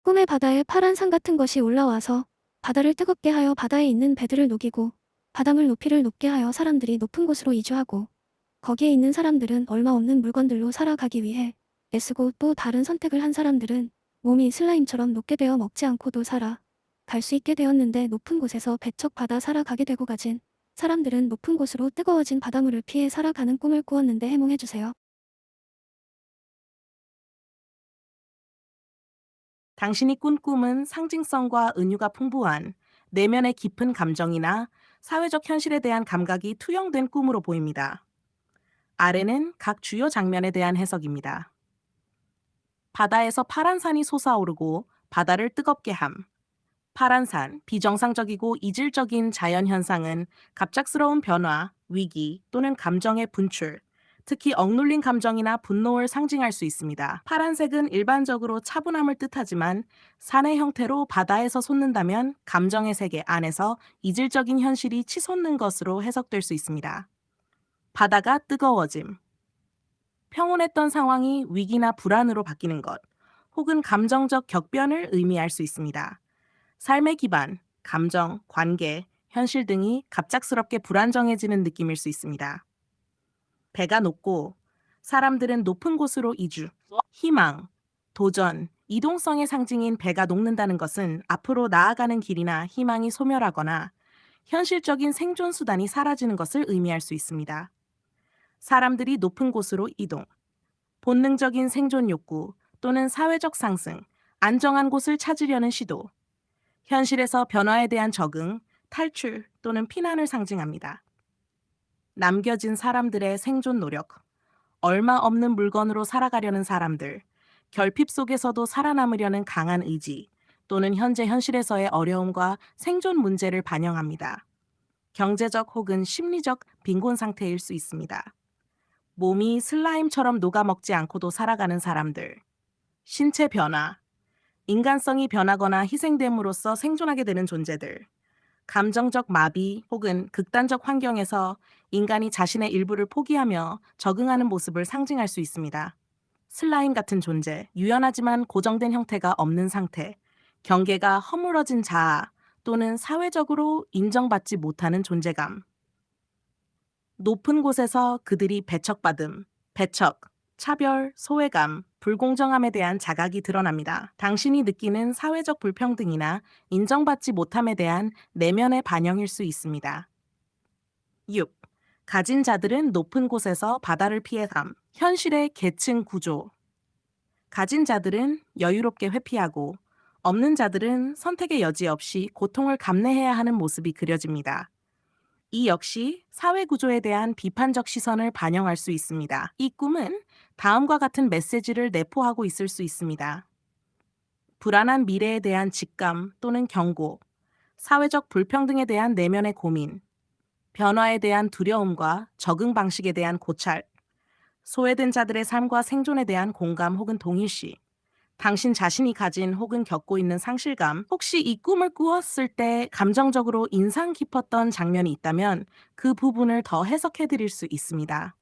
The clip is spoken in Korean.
꿈의 바다에 파란 산 같은 것이 올라와서 바다를 뜨겁게 하여 바다에 있는 배들을 녹이고 바닷물 높이를 높게 하여 사람들이 높은 곳으로 이주하고 거기에 있는 사람들은 얼마 없는 물건들로 살아가기 위해 애쓰고 또 다른 선택을 한 사람들은 몸이 슬라임처럼 녹게 되어 먹지 않고도 살아 갈 수 있게 되었는데 높은 곳에서 배척 받아 살아가게 되고 가진 사람들은 높은 곳으로 뜨거워진 바닷물을 피해 살아가는 꿈을 꾸었는데 해몽해주세요. 당신이 꾼 꿈은 상징성과 은유가 풍부한 내면의 깊은 감정이나 사회적 현실에 대한 감각이 투영된 꿈으로 보입니다. 아래는 각 주요 장면에 대한 해석입니다. 바다에서 파란 산이 솟아오르고 바다를 뜨겁게 함. 파란 산, 비정상적이고 이질적인 자연 현상은 갑작스러운 변화, 위기 또는 감정의 분출, 특히 억눌린 감정이나 분노를 상징할 수 있습니다. 파란색은 일반적으로 차분함을 뜻하지만 산의 형태로 바다에서 솟는다면 감정의 세계 안에서 이질적인 현실이 치솟는 것으로 해석될 수 있습니다. 바다가 뜨거워짐. 평온했던 상황이 위기나 불안으로 바뀌는 것, 혹은 감정적 격변을 의미할 수 있습니다. 삶의 기반, 감정, 관계, 현실 등이 갑작스럽게 불안정해지는 느낌일 수 있습니다. 배가 높고 사람들은 높은 곳으로 이주, 희망, 도전, 이동성의 상징인 배가 녹는다는 것은 앞으로 나아가는 길이나 희망이 소멸하거나 현실적인 생존 수단이 사라지는 것을 의미할 수 있습니다. 사람들이 높은 곳으로 이동, 본능적인 생존 욕구 또는 사회적 상승, 안정한 곳을 찾으려는 시도, 현실에서 변화에 대한 적응, 탈출 또는 피난을 상징합니다. 남겨진 사람들의 생존 노력, 얼마 없는 물건으로 살아가려는 사람들, 결핍 속에서도 살아남으려는 강한 의지, 또는 현재 현실에서의 어려움과 생존 문제를 반영합니다. 경제적 혹은 심리적 빈곤 상태일 수 있습니다. 몸이 슬라임처럼 녹아먹지 않고도 살아가는 사람들, 신체 변화, 인간성이 변하거나 희생됨으로써 생존하게 되는 존재들, 감정적 마비 혹은 극단적 환경에서 인간이 자신의 일부를 포기하며 적응하는 모습을 상징할 수 있습니다. 슬라임 같은 존재, 유연하지만 고정된 형태가 없는 상태, 경계가 허물어진 자아 또는 사회적으로 인정받지 못하는 존재감. 높은 곳에서 그들이 배척받음, 배척, 차별, 소외감, 불공정함에 대한 자각이 드러납니다. 당신이 느끼는 사회적 불평등이나 인정받지 못함에 대한 내면의 반영일 수 있습니다. 6. 가진 자들은 높은 곳에서 바다를 피해 감. 현실의 계층 구조. 가진 자들은 여유롭게 회피하고, 없는 자들은 선택의 여지 없이 고통을 감내해야 하는 모습이 그려집니다. 이 역시 사회 구조에 대한 비판적 시선을 반영할 수 있습니다. 이 꿈은 다음과 같은 메시지를 내포하고 있을 수 있습니다. 불안한 미래에 대한 직감 또는 경고, 사회적 불평등에 대한 내면의 고민, 변화에 대한 두려움과 적응 방식에 대한 고찰, 소외된 자들의 삶과 생존에 대한 공감 혹은 동일시, 당신 자신이 가진 혹은 겪고 있는 상실감, 혹시 이 꿈을 꾸었을 때 감정적으로 인상 깊었던 장면이 있다면 그 부분을 더 해석해 드릴 수 있습니다.